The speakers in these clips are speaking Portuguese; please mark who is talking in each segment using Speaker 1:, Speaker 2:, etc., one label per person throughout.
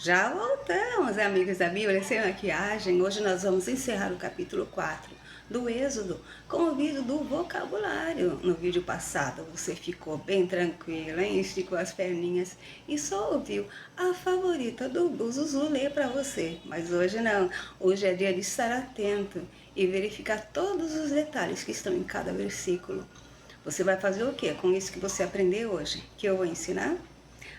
Speaker 1: Já voltamos, amigos da Bíblia, sem maquiagem. Hoje nós vamos encerrar o capítulo 4 do Êxodo com o vídeo do vocabulário. No vídeo passado você ficou bem tranquila, hein? Esticou as perninhas e só ouviu a favorita do Buzuzu ler para você. Mas hoje não, hoje é dia de estar atento e verificar todos os detalhes que estão em cada versículo. Você vai fazer o que com isso que você aprendeu hoje? Que eu vou ensinar?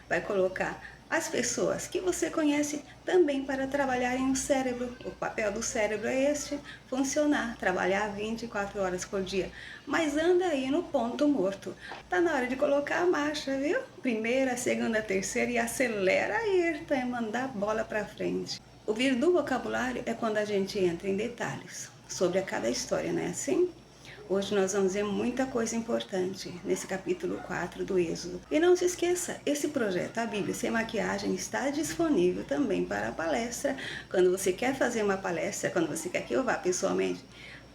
Speaker 1: Vai colocar as pessoas que você conhece também para trabalharem no cérebro. O papel do cérebro é este, funcionar, trabalhar 24 horas por dia. Mas anda aí no ponto morto. Tá na hora de colocar a marcha, viu? Primeira, segunda, terceira e acelera aí, tá? Mandar a bola para frente. O vir do vocabulário é quando a gente entra em detalhes sobre a cada história, não é assim? Hoje nós vamos ver muita coisa importante nesse capítulo 4 do Êxodo. E não se esqueça, esse projeto, a Bíblia Sem Maquiagem, está disponível também para a palestra. Quando você quer fazer uma palestra, quando você quer que eu vá pessoalmente,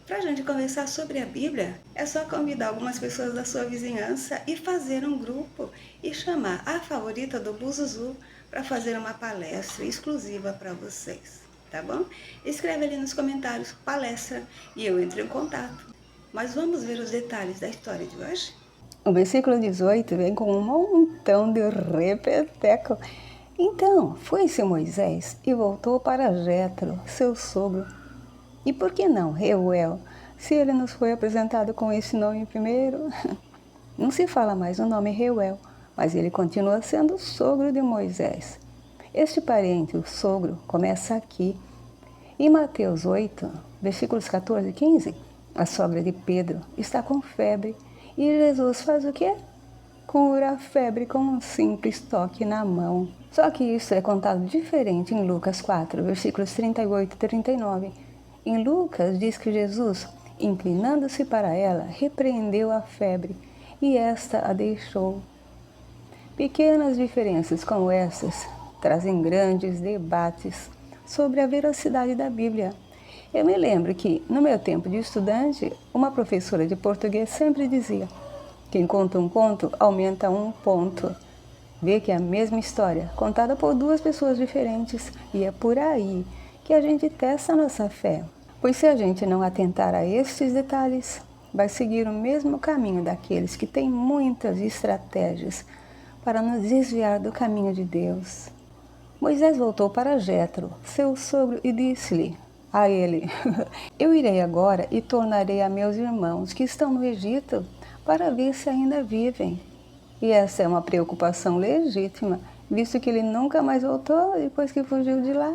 Speaker 1: para a gente conversar sobre a Bíblia, é só convidar algumas pessoas da sua vizinhança e fazer um grupo e chamar a favorita do Buzuzu para fazer uma palestra exclusiva para vocês, tá bom? Escreve ali nos comentários palestra e eu entro em contato. Mas vamos ver os detalhes da história de hoje? O versículo 18 vem com um montão de repeteco. Então, foi-se Moisés e voltou para Jétro, seu sogro. E por que não Reuel, se ele nos foi apresentado com esse nome primeiro? Não se fala mais o nome Reuel, mas ele continua sendo o sogro de Moisés. Este parente, o sogro, começa aqui. Em Mateus 8, versículos 14 e 15, a sogra de Pedro está com febre e Jesus faz o quê? Cura a febre com um simples toque na mão. Só que isso é contado diferente em Lucas 4, versículos 38 e 39. Em Lucas diz que Jesus, inclinando-se para ela, repreendeu a febre e esta a deixou. Pequenas diferenças como essas trazem grandes debates sobre a veracidade da Bíblia. Eu me lembro que, no meu tempo de estudante, uma professora de português sempre dizia: quem conta um conto aumenta um ponto. Vê que é a mesma história, contada por duas pessoas diferentes, e é por aí que a gente testa a nossa fé. Pois se a gente não atentar a estes detalhes, vai seguir o mesmo caminho daqueles que têm muitas estratégias para nos desviar do caminho de Deus. Moisés voltou para Jétro, seu sogro, e disse-lhe a ele: eu irei agora e tornarei a meus irmãos que estão no Egito para ver se ainda vivem. E essa é uma preocupação legítima, visto que ele nunca mais voltou depois que fugiu de lá.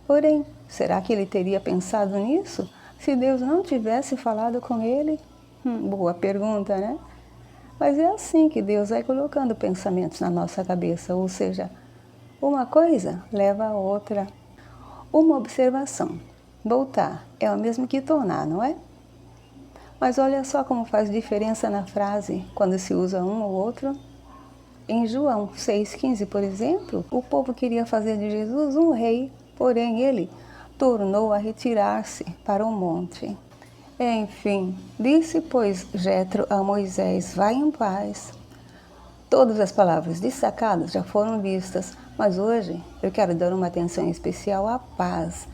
Speaker 1: Porém, será que ele teria pensado nisso se Deus não tivesse falado com ele? Boa pergunta, né? Mas é assim que Deus vai colocando pensamentos na nossa cabeça, ou seja, uma coisa leva a outra. Uma observação: voltar é o mesmo que tornar, não é? Mas olha só como faz diferença na frase quando se usa um ou outro. Em João 6,15, por exemplo, o povo queria fazer de Jesus um rei, porém ele tornou a retirar-se para o monte. Enfim, disse, pois, Jétro a Moisés: vai em paz. Todas as palavras destacadas já foram vistas, mas hoje eu quero dar uma atenção especial à paz,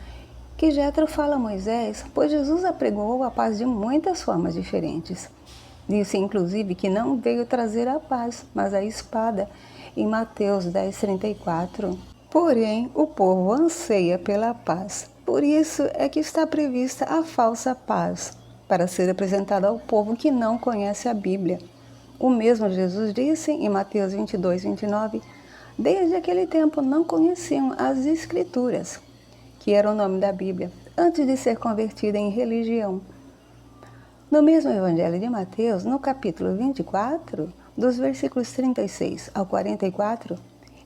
Speaker 1: que Jétro fala a Moisés, pois Jesus apregou a paz de muitas formas diferentes. Disse inclusive que não veio trazer a paz, mas a espada, em Mateus 10:34. Porém, o povo anseia pela paz. Por isso é que está prevista a falsa paz, para ser apresentada ao povo que não conhece a Bíblia. O mesmo Jesus disse em Mateus 22:29, desde aquele tempo não conheciam as Escrituras, que era o nome da Bíblia, antes de ser convertida em religião. No mesmo Evangelho de Mateus, no capítulo 24, dos versículos 36 ao 44,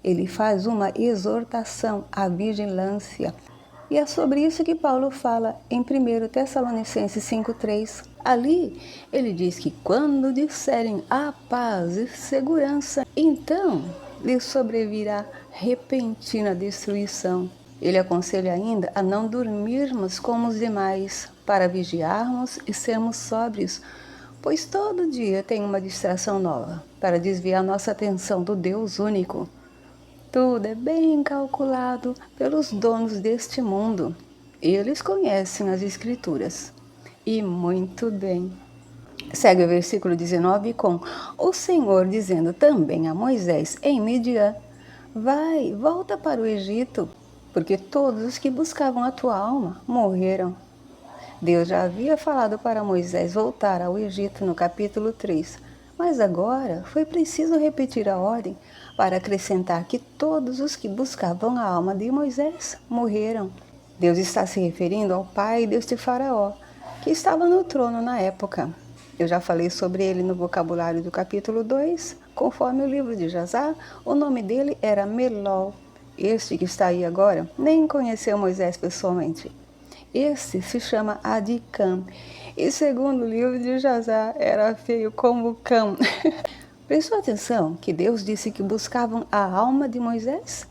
Speaker 1: ele faz uma exortação à vigilância. E é sobre isso que Paulo fala em 1 Tessalonicenses 5,3. Ali, ele diz que quando disserem a paz e segurança, então lhes sobrevirá repentina destruição. Ele aconselha ainda a não dormirmos como os demais, para vigiarmos e sermos sóbrios, pois todo dia tem uma distração nova para desviar nossa atenção do Deus único. Tudo é bem calculado pelos donos deste mundo. Eles conhecem as Escrituras. E muito bem. Segue o versículo 19 com o Senhor dizendo também a Moisés em Midian: vai, volta para o Egito, porque todos os que buscavam a tua alma morreram. Deus já havia falado para Moisés voltar ao Egito no capítulo 3, mas agora foi preciso repetir a ordem para acrescentar que todos os que buscavam a alma de Moisés morreram. Deus está se referindo ao pai deste faraó, que estava no trono na época. Eu já falei sobre ele no vocabulário do capítulo 2. Conforme o livro de Jazar, o nome dele era Melol. Este que está aí agora nem conheceu Moisés pessoalmente. Este se chama Adicam, e segundo o livro de Jazar, era feio como cão. Prestou atenção que Deus disse que buscavam a alma de Moisés?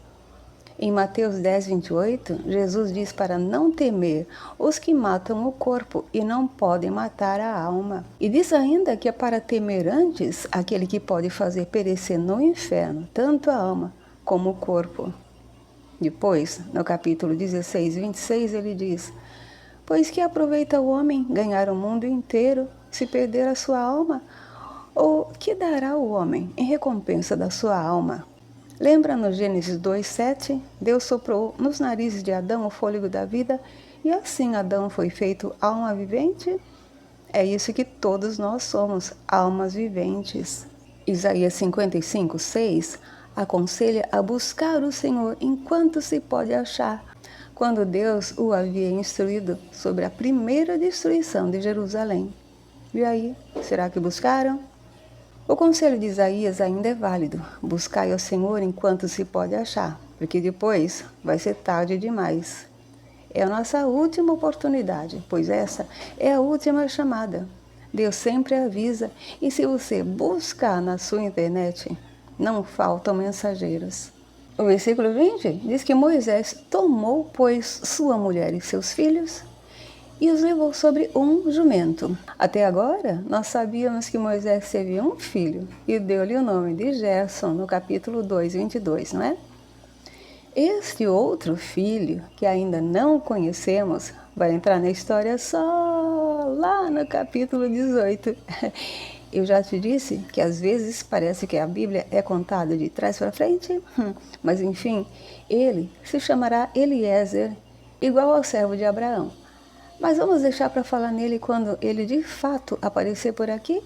Speaker 1: Em Mateus 10, 28, Jesus diz para não temer os que matam o corpo e não podem matar a alma. E diz ainda que é para temer antes aquele que pode fazer perecer no inferno tanto a alma como o corpo. Depois, no capítulo 16, 26, ele diz: pois que aproveita o homem ganhar o mundo inteiro se perder a sua alma? Ou que dará o homem em recompensa da sua alma? Lembra no Gênesis 2:7? Deus soprou nos narizes de Adão o fôlego da vida e assim Adão foi feito alma vivente? É isso que todos nós somos, almas viventes. Isaías 55:6 aconselha a buscar o Senhor enquanto se pode achar, quando Deus o havia instruído sobre a primeira destruição de Jerusalém. E aí, será que buscaram? O conselho de Isaías ainda é válido. Buscai ao Senhor enquanto se pode achar, porque depois vai ser tarde demais. É a nossa última oportunidade, pois essa é a última chamada. Deus sempre avisa, e se você buscar na sua internet, não faltam mensageiros. O versículo 20 diz que Moisés tomou, pois, sua mulher e seus filhos e os levou sobre um jumento. Até agora, nós sabíamos que Moisés teve um filho e deu-lhe o nome de Gerson, no capítulo 2, 22, não é? Este outro filho, que ainda não conhecemos, vai entrar na história só lá no capítulo 18. Eu já te disse que às vezes parece que a Bíblia é contada de trás para frente, mas enfim, ele se chamará Eliezer, igual ao servo de Abraão. Mas vamos deixar para falar nele quando ele de fato aparecer por aqui?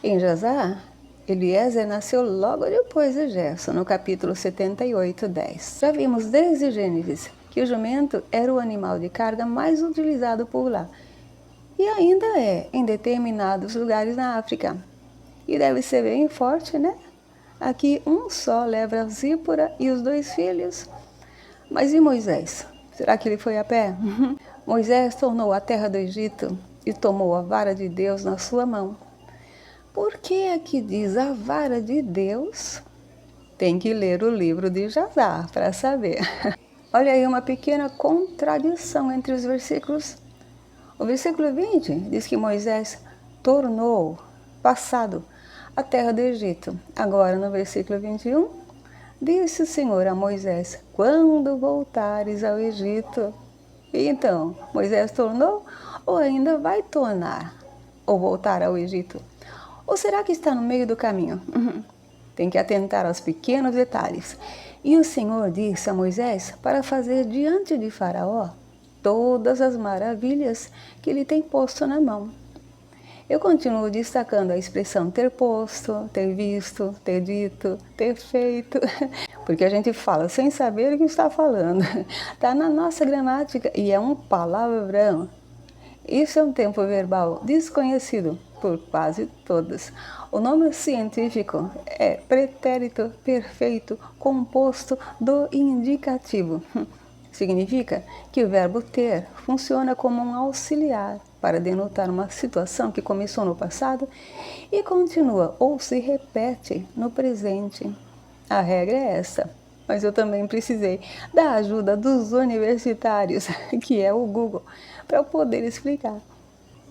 Speaker 1: Em Jazar, Eliezer nasceu logo depois de Gerson, no capítulo 78, 10. Já vimos desde Gênesis que o jumento era o animal de carga mais utilizado por lá. E ainda é em determinados lugares na África. E deve ser bem forte, né? Aqui um só leva a Zípora e os 2 filhos. Mas e Moisés? Será que ele foi a pé? Moisés tornou a terra do Egito e tomou a vara de Deus na sua mão. Por que aqui diz a vara de Deus? Tem que ler o livro de Jazar para saber. Olha aí uma pequena contradição entre os versículos. O versículo 20 diz que Moisés tornou, passado, a terra do Egito. Agora no versículo 21, disse o Senhor a Moisés: quando voltares ao Egito. E então, Moisés tornou ou ainda vai tornar? Ou voltar ao Egito? Ou será que está no meio do caminho? Tem que atentar aos pequenos detalhes. E o Senhor disse a Moisés para fazer diante de Faraó todas as maravilhas que ele tem posto na mão. Eu continuo destacando a expressão ter posto, ter visto, ter dito, ter feito, porque a gente fala sem saber o que está falando. Está na nossa gramática e é um palavrão. Isso é um tempo verbal desconhecido por quase todos. O nome científico é pretérito perfeito composto do indicativo. Significa que o verbo ter funciona como um auxiliar para denotar uma situação que começou no passado e continua ou se repete no presente. A regra é essa, mas eu também precisei da ajuda dos universitários, que é o Google, para eu poder explicar.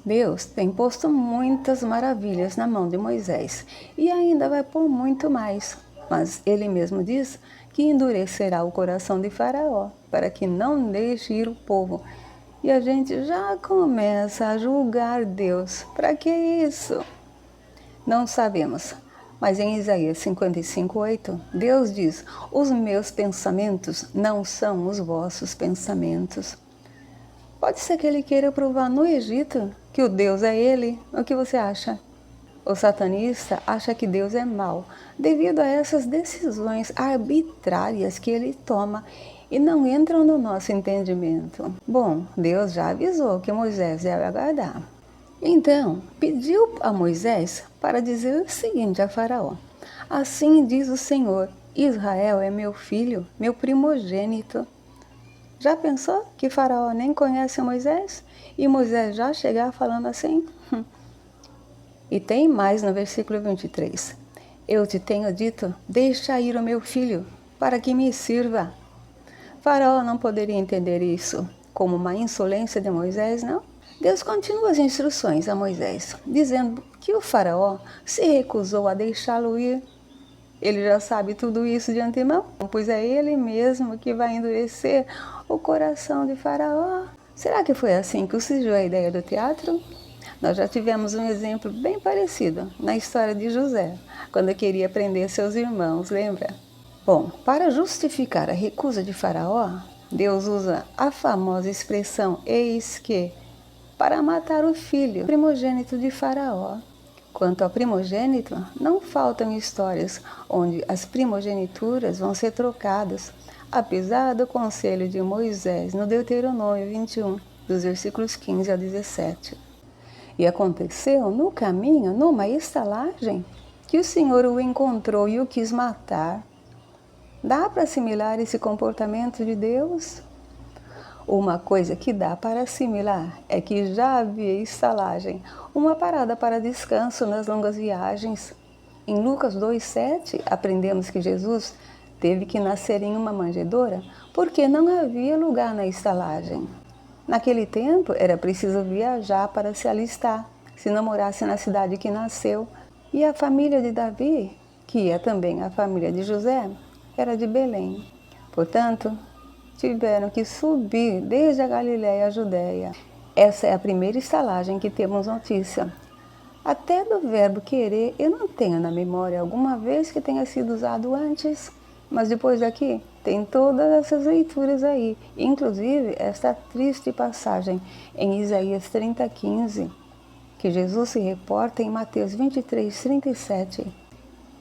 Speaker 1: Deus tem posto muitas maravilhas na mão de Moisés e ainda vai pôr muito mais, mas ele mesmo diz que endurecerá o coração de Faraó, para que não deixe ir o povo. E a gente já começa a julgar Deus. Para que isso? Não sabemos. Mas em Isaías 55:8, Deus diz: os meus pensamentos não são os vossos pensamentos. Pode ser que ele queira provar no Egito que o Deus é ele. O que você acha? O satanista acha que Deus é mau devido a essas decisões arbitrárias que ele toma e não entram no nosso entendimento. Bom, Deus já avisou que Moisés deve aguardar. Então, pediu a Moisés para dizer o seguinte a Faraó: assim diz o Senhor, Israel é meu filho, meu primogênito. Já pensou que Faraó nem conhece Moisés? E Moisés já chegar falando assim? E tem mais no versículo 23. Eu te tenho dito, deixa ir o meu filho, para que me sirva. Faraó não poderia entender isso como uma insolência de Moisés, não? Deus continua as instruções a Moisés, dizendo que o Faraó se recusou a deixá-lo ir. Ele já sabe tudo isso de antemão, pois é ele mesmo que vai endurecer o coração de Faraó. Será que foi assim que surgiu a ideia do teatro? Nós já tivemos um exemplo bem parecido na história de José, quando queria prender seus irmãos, lembra? Bom, para justificar a recusa de Faraó, Deus usa a famosa expressão eis que, para matar o filho primogênito de Faraó. Quanto ao primogênito, não faltam histórias onde as primogenituras vão ser trocadas, apesar do conselho de Moisés no Deuteronômio 21, dos versículos 15 a 17. E aconteceu no caminho, numa estalagem, que o Senhor o encontrou e o quis matar. Dá para assimilar esse comportamento de Deus? Uma coisa que dá para assimilar é que já havia estalagem, uma parada para descanso nas longas viagens. Em Lucas 2,7, aprendemos que Jesus teve que nascer em uma manjedoura porque não havia lugar na estalagem. Naquele tempo, era preciso viajar para se alistar, se não morasse na cidade que nasceu. E a família de Davi, que é também a família de José, era de Belém. Portanto, tiveram que subir desde a Galiléia à Judéia. Essa é a primeira estalagem que temos notícia. Até do verbo querer, eu não tenho na memória alguma vez que tenha sido usado antes, mas depois daqui tem todas essas leituras aí, inclusive esta triste passagem em Isaías 30:15, que Jesus se reporta em Mateus 23:37.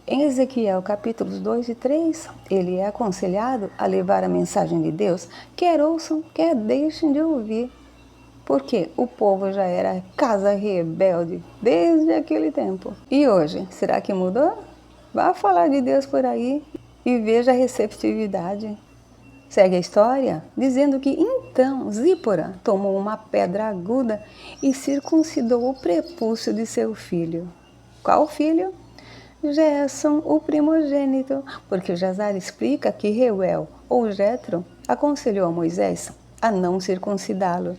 Speaker 1: Em Ezequiel capítulos 2 e 3, ele é aconselhado a levar a mensagem de Deus, quer ouçam, quer deixem de ouvir, porque o povo já era casa rebelde desde aquele tempo. E hoje, será que mudou? Vá falar de Deus por aí e veja a receptividade. Segue a história dizendo que então Zípora tomou uma pedra aguda e circuncidou o prepúcio de seu filho. Qual filho? Gerson, o primogênito, porque Jazar explica que Reuel, ou Jetro, aconselhou a Moisés a não circuncidá-lo.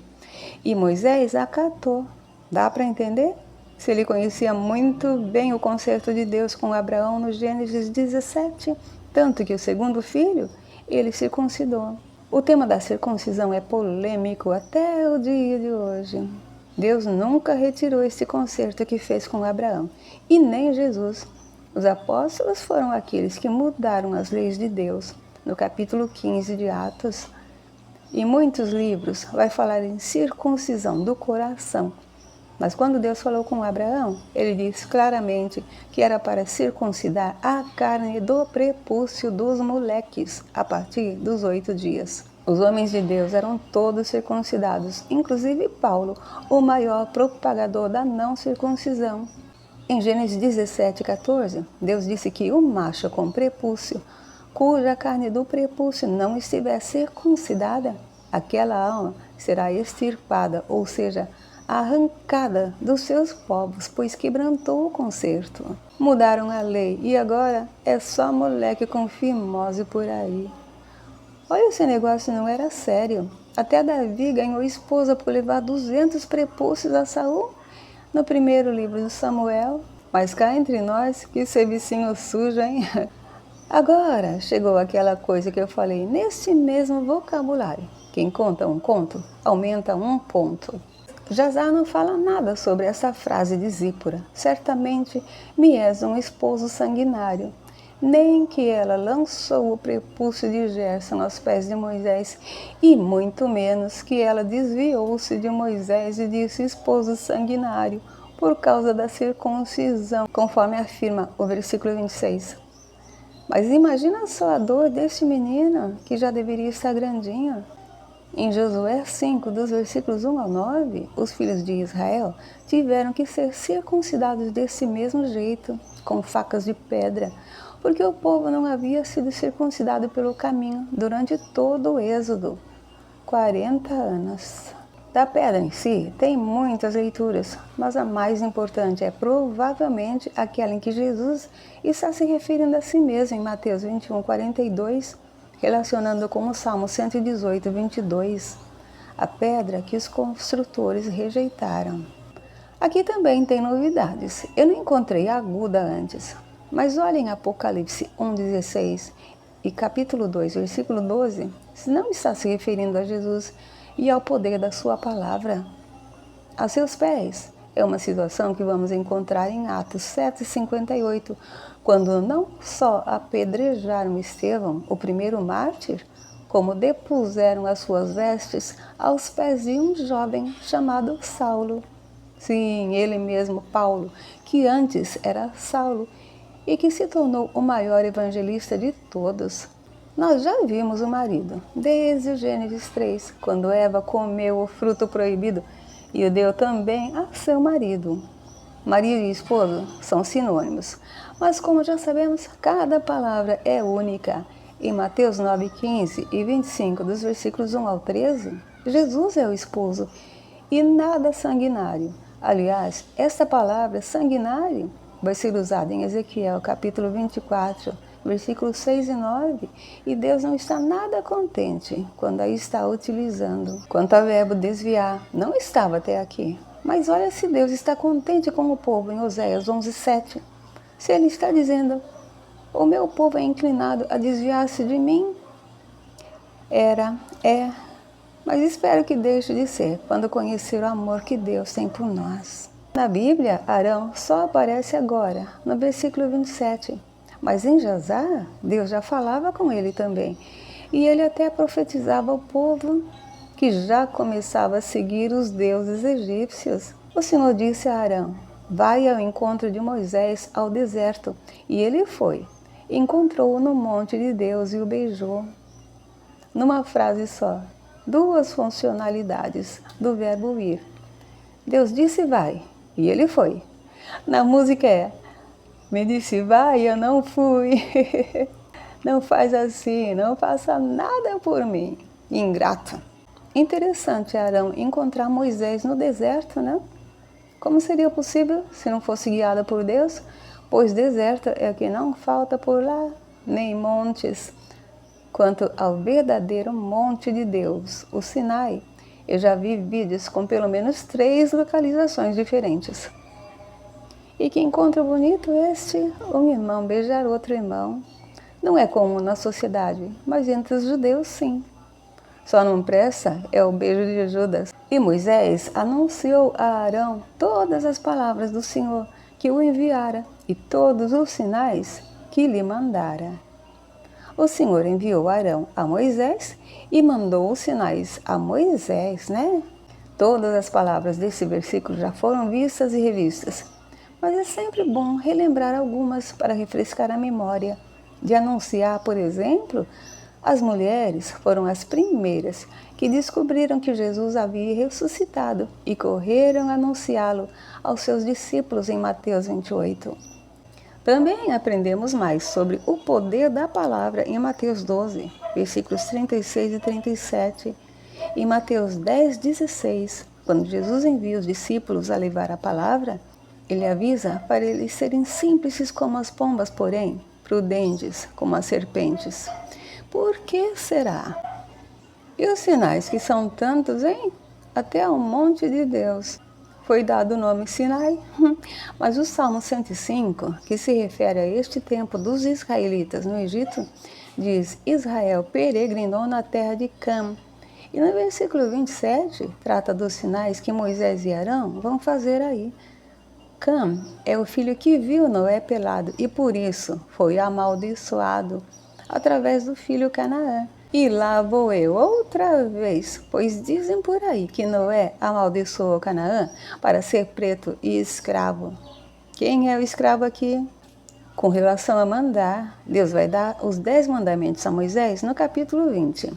Speaker 1: E Moisés acatou. Dá para entender? Se ele conhecia muito bem o concerto de Deus com Abraão no Gênesis 17, tanto que o segundo filho, ele circuncidou. O tema da circuncisão é polêmico até o dia de hoje. Deus nunca retirou esse concerto que fez com Abraão, e nem Jesus. Os apóstolos foram aqueles que mudaram as leis de Deus, no capítulo 15 de Atos. Em muitos livros vai falar em circuncisão do coração. Mas quando Deus falou com Abraão, ele disse claramente que era para circuncidar a carne do prepúcio dos moleques, a partir dos 8 dias. Os homens de Deus eram todos circuncidados, inclusive Paulo, o maior propagador da não circuncisão. Em Gênesis 17:14, Deus disse que o macho com prepúcio, cuja carne do prepúcio não estiver circuncidada, aquela alma será extirpada, ou seja, arrancada dos seus povos, pois quebrantou o concerto. Mudaram a lei e agora é só moleque com fimose por aí. Olha, esse negócio não era sério. Até Davi ganhou esposa por levar 200 prepúcios a Saul no primeiro livro de Samuel. Mas cá entre nós, que servicinho sujo, hein? Agora chegou aquela coisa que eu falei, nesse mesmo vocabulário. Quem conta um conto, aumenta um ponto. Jazar não fala nada sobre essa frase de Zípora. Certamente me és um esposo sanguinário. Nem que ela lançou o prepúcio de Gerson aos pés de Moisés, e muito menos que ela desviou-se de Moisés e disse esposo sanguinário, por causa da circuncisão, conforme afirma o versículo 26. Mas imagina só a dor deste menino, que já deveria estar grandinho. Em Josué 5, dos versículos 1 ao 9, os filhos de Israel tiveram que ser circuncidados desse mesmo jeito, com facas de pedra, porque o povo não havia sido circuncidado pelo caminho durante todo o êxodo, 40 anos. Da pedra em si, tem muitas leituras, mas a mais importante é provavelmente aquela em que Jesus está se referindo a si mesmo em Mateus 21, 42, relacionando com o Salmo 118, 22, a pedra que os construtores rejeitaram. Aqui também tem novidades. Eu não encontrei aguda antes, mas olhem Apocalipse 1,16 e capítulo 2, versículo 12, se não está se referindo a Jesus e ao poder da sua palavra. A seus pés é uma situação que vamos encontrar em Atos 7,58, quando não só apedrejaram Estevão, o primeiro mártir, como depuseram as suas vestes aos pés de um jovem chamado Saulo. Sim, ele mesmo, Paulo, que antes era Saulo e que se tornou o maior evangelista de todos. Nós já vimos o marido, desde o Gênesis 3, quando Eva comeu o fruto proibido e o deu também a seu marido. Marido e esposo são sinônimos, mas como já sabemos, cada palavra é única. Em Mateus 9, 15 e 25, dos versículos 1 ao 13, Jesus é o esposo e nada sanguinário. Aliás, esta palavra sanguinário vai ser usada em Ezequiel capítulo 24, versículos 6 e 9, e Deus não está nada contente quando a está utilizando. Quanto ao verbo desviar, não estava até aqui. Mas olha se Deus está contente com o povo em Oséias 11, 7. Se ele está dizendo, o meu povo é inclinado a desviar-se de mim, mas espero que deixe de ser quando conhecer o amor que Deus tem por nós. Na Bíblia, Arão só aparece agora, no versículo 27. Mas em Jazar, Deus já falava com ele também. E ele até profetizava ao povo que já começava a seguir os deuses egípcios. O Senhor disse a Arão, vai ao encontro de Moisés ao deserto. E ele foi. Encontrou-o no monte de Deus e o beijou. Numa frase só, duas funcionalidades do verbo ir. Deus disse vai, e ele foi. Na música me disse vai, eu não fui. Não faz assim, não faça nada por mim. Ingrato. Interessante Arão encontrar Moisés no deserto, né? Como seria possível se não fosse guiada por Deus? Pois deserto é o que não falta por lá, nem montes. Quanto ao verdadeiro monte de Deus, o Sinai, eu já vi vídeos com pelo menos 3 localizações diferentes. E que encontro bonito este, um irmão beijar outro irmão. Não é comum na sociedade, mas entre os judeus sim. Só não presta é o beijo de Judas. E Moisés anunciou a Arão todas as palavras do Senhor que o enviara e todos os sinais que lhe mandara. O Senhor enviou Arão a Moisés e mandou os sinais a Moisés, né? Todas as palavras desse versículo já foram vistas e revistas. Mas é sempre bom relembrar algumas para refrescar a memória. De anunciar, por exemplo, as mulheres foram as primeiras que descobriram que Jesus havia ressuscitado e correram anunciá-lo aos seus discípulos em Mateus 28. Também aprendemos mais sobre o poder da palavra em Mateus 12, versículos 36 e 37, e Mateus 10, 16, quando Jesus envia os discípulos a levar a palavra, ele avisa para eles serem simples como as pombas, porém prudentes como as serpentes. Por que será? E os sinais que são tantos, hein? Até ao monte de Deus. foi dado o nome Sinai. Mas o Salmo 105, que se refere a este tempo dos israelitas no Egito, diz: Israel peregrinou na terra de Cam. E no versículo 27, trata dos sinais que Moisés e Arão vão fazer aí. Cam é o filho que viu Noé pelado e por isso foi amaldiçoado através do filho Canaã. E lá vou eu outra vez, pois dizem por aí que Noé amaldiçoou Canaã para ser preto e escravo. Quem é o escravo aqui? Com relação a mandar, Deus vai dar os 10 mandamentos a Moisés no capítulo 20.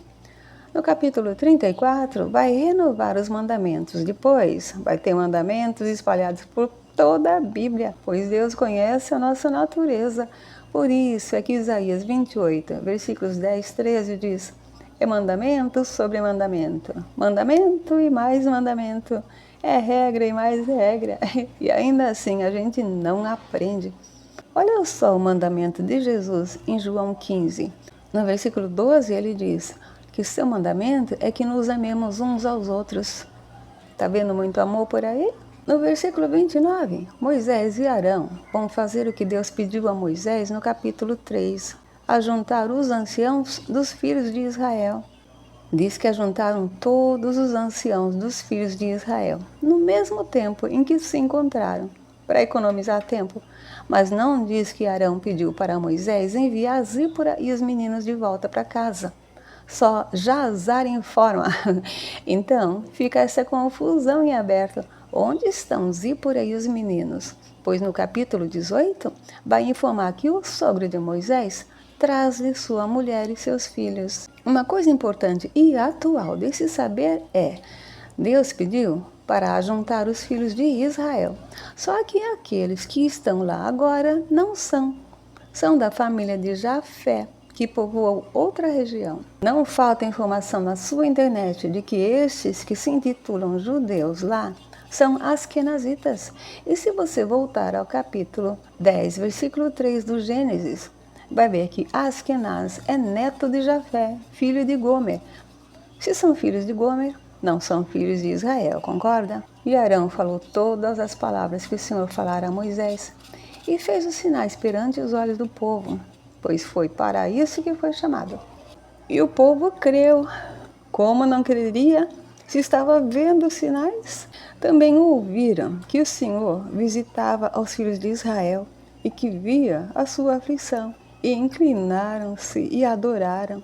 Speaker 1: No capítulo 34, vai renovar os mandamentos. Depois, vai ter mandamentos espalhados por toda a Bíblia, pois Deus conhece a nossa natureza. Por isso é que Isaías 28, versículos 10, 13 diz: é mandamento sobre mandamento, mandamento e mais mandamento, é regra e mais regra, e ainda assim a gente não aprende. Olha só o mandamento de Jesus em João 15. No versículo 12 ele diz que seu mandamento é que nos amemos uns aos outros. Tá vendo muito amor por aí? No versículo 29, Moisés e Arão vão fazer o que Deus pediu a Moisés no capítulo 3, ajuntar os anciãos dos filhos de Israel. Diz que ajuntaram todos os anciãos dos filhos de Israel, no mesmo tempo em que se encontraram, para economizar tempo. Mas não diz que Arão pediu para Moisés enviar Zípora e os meninos de volta para casa. Só Jazar informa. Então, fica essa confusão em aberto. Onde estão Zípora e os meninos? Pois no capítulo 18, vai informar que o sogro de Moisés traz-lhe sua mulher e seus filhos. Uma coisa importante e atual desse saber é: Deus pediu para ajuntar os filhos de Israel. Só que aqueles que estão lá agora não são. São da família de Jafé, que povoou outra região. Não falta informação na sua internet de que estes que se intitulam judeus lá são asquenazitas. E se você voltar ao capítulo 10, versículo 3 do Gênesis, vai ver que Askenaz é neto de Jafé, filho de Gomer. Se são filhos de Gomer, não são filhos de Israel, concorda? E Arão falou todas as palavras que o Senhor falara a Moisés e fez os sinais perante os olhos do povo, pois foi para isso que foi chamado. E o povo creu. Como não creria se estava vendo os sinais? Também ouviram que o Senhor visitava aos filhos de Israel e que via a sua aflição, e inclinaram-se e adoraram.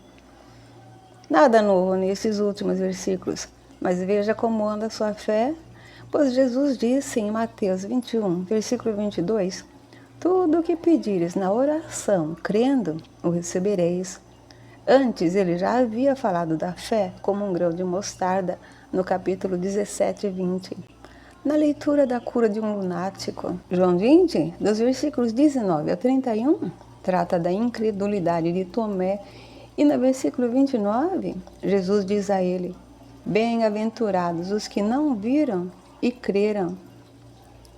Speaker 1: Nada novo nesses últimos versículos, mas veja como anda a sua fé, pois Jesus disse em Mateus 21, versículo 22, tudo o que pedires na oração, crendo, o recebereis. Antes ele já havia falado da fé como um grão de mostarda, no capítulo 17 e 20. Na leitura da cura de um lunático, João 20, dos versículos 19 a 31, trata da incredulidade de Tomé, e no versículo 29, Jesus diz a ele: bem-aventurados os que não viram e creram.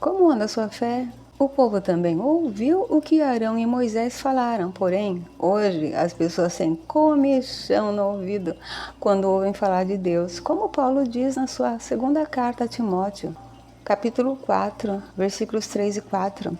Speaker 1: Como anda a sua fé? O povo também ouviu o que Arão e Moisés falaram, porém, hoje as pessoas têm comichão no ouvido quando ouvem falar de Deus, como Paulo diz na sua segunda carta a Timóteo, capítulo 4, versículos 3 e 4.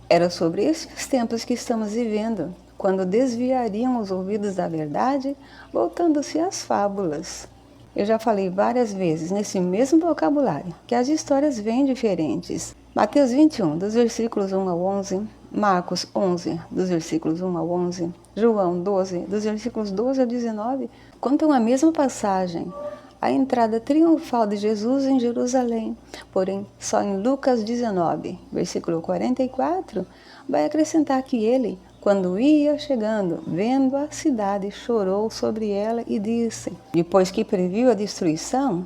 Speaker 1: Era sobre estes tempos que estamos vivendo, quando desviariam os ouvidos da verdade, voltando-se às fábulas. Eu já falei várias vezes nesse mesmo vocabulário que as histórias vêm diferentes. Mateus 21, dos versículos 1 ao 11, Marcos 11, dos versículos 1 ao 11, João 12, dos versículos 12 ao 19, contam a mesma passagem, a entrada triunfal de Jesus em Jerusalém. Porém, só em Lucas 19, versículo 44, vai acrescentar que ele, quando ia chegando, vendo a cidade, chorou sobre ela e disse, depois que previu a destruição,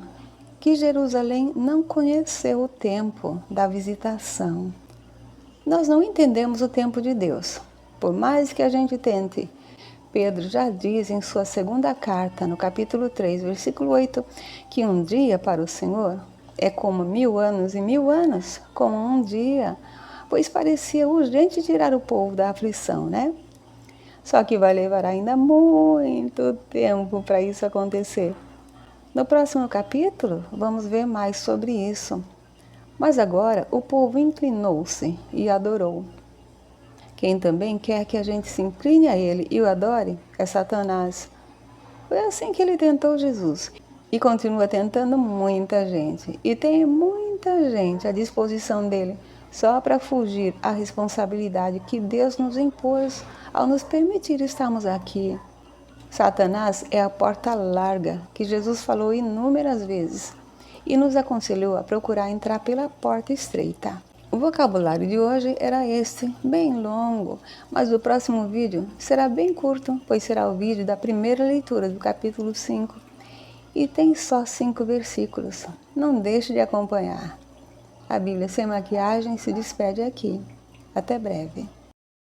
Speaker 1: que Jerusalém não conheceu o tempo da visitação. Nós não entendemos o tempo de Deus, por mais que a gente tente. Pedro já diz em sua segunda carta, no capítulo 3, versículo 8, que um dia para o Senhor é como 1000 anos e 1000 anos, como um dia, pois parecia urgente tirar o povo da aflição, né? Só que vai levar ainda muito tempo para isso acontecer. No próximo capítulo, vamos ver mais sobre isso. Mas agora o povo inclinou-se e adorou. Quem também quer que a gente se incline a ele e o adore é Satanás. Foi assim que ele tentou Jesus. E continua tentando muita gente. E tem muita gente à disposição dele só para fugir à responsabilidade que Deus nos impôs ao nos permitir estarmos aqui. Satanás é a porta larga que Jesus falou inúmeras vezes e nos aconselhou a procurar entrar pela porta estreita. O vocabulário de hoje era este, bem longo, mas o próximo vídeo será bem curto, pois será o vídeo da primeira leitura do capítulo 5 e tem só 5 versículos. Não deixe de acompanhar. A Bíblia Sem Maquiagem se despede aqui. Até breve.